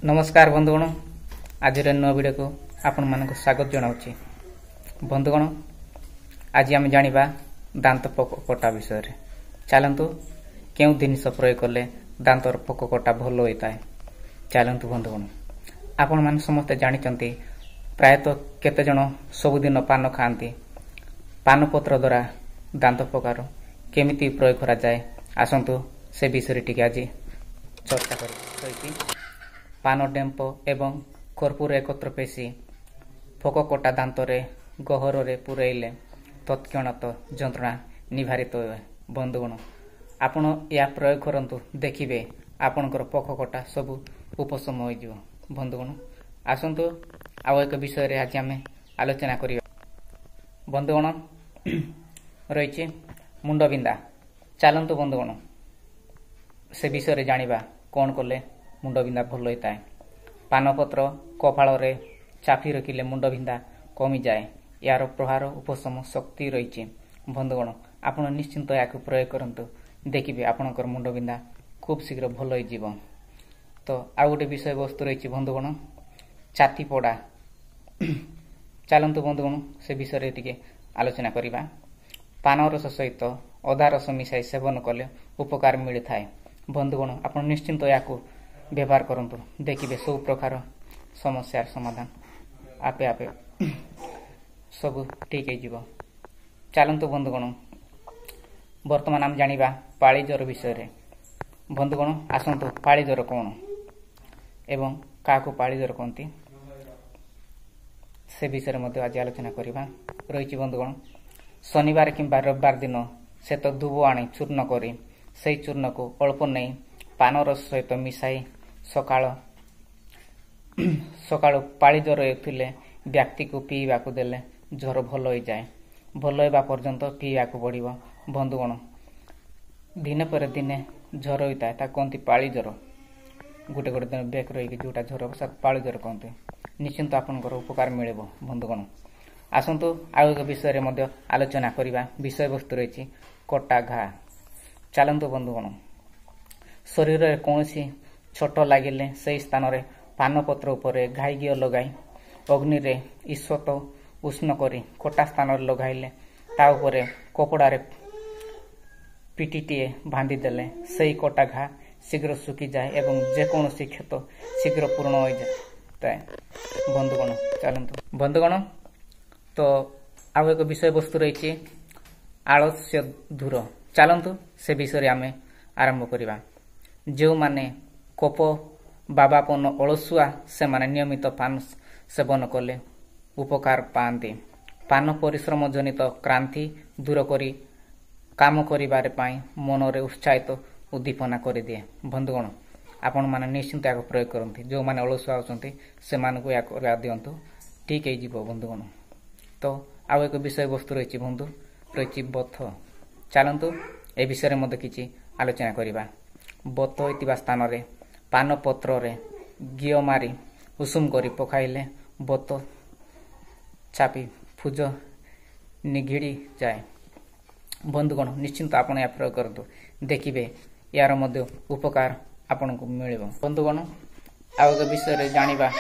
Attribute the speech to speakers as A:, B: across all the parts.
A: नमस्कार बंधुगण आज नूआ वीडियो को आपण मानक स्वागत जनाऊँगी। बंधुगण आज आम जाना दांत पोक कटा विषय चलतु क्यों जिनस प्रयोग कले दांतर पोक कटा भल होता है। चलतु बंधुगण आपण मैंने समस्ते जानते प्रायतः केते जन सबुदिन पान खाती पान पत्र द्वारा दांत पोकार केमिति प्रयोग करा जाए आसतु से विषय टी आज चर्चा कर पान डेम्प एवं कर्पूर एकत्र पेशी फोक कटा दांतरे गहरे पुरैले तत्क्षणात जंत्रणा निवारित हुए। बंधुगण आपण या प्रयोग करंतु देखिबे आपणकर पोक कटा सब उपशम हो जिवो। बंधुगण आसंतु आउ एक विषय रे आज आमे आलोचना करिया। बंधुगण रहिछि मुंडबिंदा। चलंतु बंधुगण से विषय रे जानिबा कोन कले मुंडबिंदा भल होता है। पानपत्र कपाल रे चापी रखिले मुंडबिंदा कमी जाए। यार प्रहार उपशम शक्ति रही। बंधुगण आपण निश्चिंत या प्रयोग करंतु देखिबे आपणकर मुंडबिंदा खूब शीघ्र भल हो जीव। तो आउ गोटे विषय वस्तु रही बंधुगण छाती पड़ा। चलतु बंधुगण से विषय टिके आलोचना करिबा। पान रस सहित अदा रस मिसाई सेवन कले उपकार मिलता है। बंधुगण आप निश्चिंत या व्यवहार करंतु देखिबे सब प्रकार समस्या समाधान आपे आपे सब ठीक है। चलतु बंधुगण वर्तमान आम जानिबा पाली ज्वर विषय रे। बंधुगण आसंतु पाली ज्वर कौन एवं क्या पाली ज्वर कहती से विषय में आज आलोचना करवा रही। बंधुगण शनिवार किंबा रविवार दिन से तो दुब आनी चूर्ण करी से चूर्ण को अल्प नहीं पान रस सहित मिसाई सकाळु पाली ज्वर होते व्यक्ति को पीवा को देले ज्वर भल हो जाए। भल होगा पर्यंत पीवा को बढ़िबो। बंधुगण दिने पर दिने ज्वर होता है कहती पाली ज्वर। गोटे गोटे दिन बेक रही जोटा ज्वर पाली ज्वर कहते निश्चिंत आपनकर उपकार मिलेबो। बंधुगण आसंतु आउ एक विषय में आलोचना करवा। विषय वस्तु रही कटा घा। चलतु बंधुगण शरीर में कौन छोट लगिले से स्थान रे पान पत्र उपरे घाई घी लगाई अग्नि रे ईश्वत उष्ण करी कटा स्थान लगाइले ता उपरे कपड़ा रे पिटीटीए बांधी देले से कटा घा शीघ्र सुखी जाए एवं जेकोसी क्षत शीघ्र पूर्ण हो जाए। बंधुगण चलतु बंधुगण तो आउ एक विषय वस्तु रही आलस्य दूर। चलतु से विषय आमे आरंभ करवा। जो माने कोप बाबापन अलसुआ से माने नियमित पान सेवन कले उपकार पाते। पान परिश्रम जनित क्रांति दूर करी काम करिबारे पाई मन रे उत्साहित उद्दीपना कर दिए। बंधुगण आपण माने निश्चिंत या प्रयोग करते जो माने अलसुआ होचंती से मानकु या करा दियंतु ठीक है जीवो। बंधुगण तो आउ एक विषय वस्तु रही बंधु रही बथ। चलतु ए विषय में मत किछि आलोचना करवा। बथ होइतिबा स्थान रे पान पत्र रे घी मारी उषुम करी पकाइले बथ चापी फुज निगिड़ी जाए। बंधुगण निश्चिंत आपण या प्रयोग करतु देखिबे यार मध्य उपकार आपण को मिलिबो। बंधुगण आउ एक विषय रे जानिबा।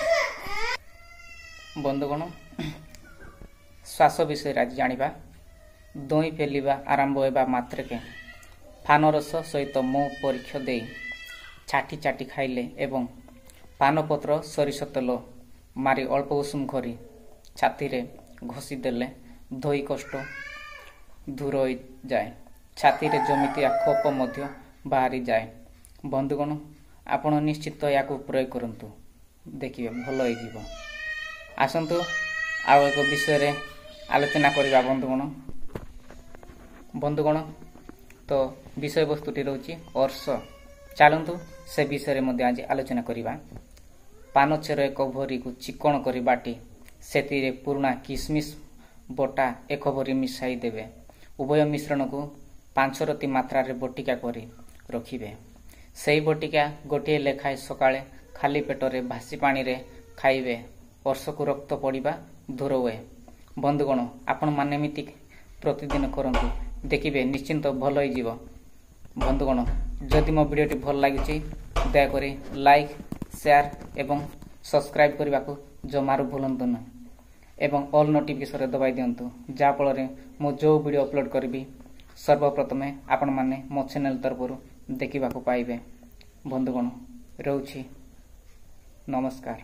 A: बंधुगण श्वास विषय आज जानिबा। दही फेलिबा आरंभ होगा मात्रके पान रस सहित मुँह परीक्षा दे छाटी छाटी खाइले एवं पान पत्र सरिष तेल मारी अल्प उषुम करी छाती रे घोषी देले दही कष्ट दूर हो जाए। छाती रे जमितिया खोप मध्य बाहरी जाए। बंधुगण आपण निश्चित या प्रयोग करंतु देखिए भल हो जीव। आसंतु आउ एक विषय रे आलोचना करवा। बंधुगण तो विषय वस्तुटी रही अर्श। चलतु से विषय में आज आलोचना करवा। पान चेर एक भरी को चिकण कर बाटी से पुराणा किसमिश बटा एक भरी मिसाई देवे। उभय मिश्रण को 5 रति मात्रा रे बटिका करी रखिबे। से बटिका गोटे लेखाए सकाळे खाली पेटरे भासी पानी रे खाइबे। अर्श को रक्त पड़िबा दूर हुए। बंधुगण आपण माने मिति प्रतिदिन करंतु देखिबे निश्चिंत भल हो। बंधुगण जदि मो वीडियोटी भल लगी दयाकोरी लाइक ସେୟାର ଏବଂ ସବସ୍କ୍ରାଇବ୍ କରିବାକୁ ଜମାରୁ ଭୁଲନ୍ତୁ ନାହିଁ ଏବଂ ଅଲ୍ ନୋଟିଫିକେସନରେ ଦବାଇ ଦିଅନ୍ତୁ, ଯାହାଫଳରେ ମୁଁ ଯେଉଁ ଭିଡ଼ିଓ ଅପଲୋଡ଼ କରିବି ସର୍ବପ୍ରଥମେ ଆପଣମାନେ ମୋ ଚ୍ୟାନେଲ ତରଫରୁ ଦେଖିବାକୁ ପାଇବେ। ବନ୍ଧୁଗଣ, ରହୁଛି। ନମସ୍କାର।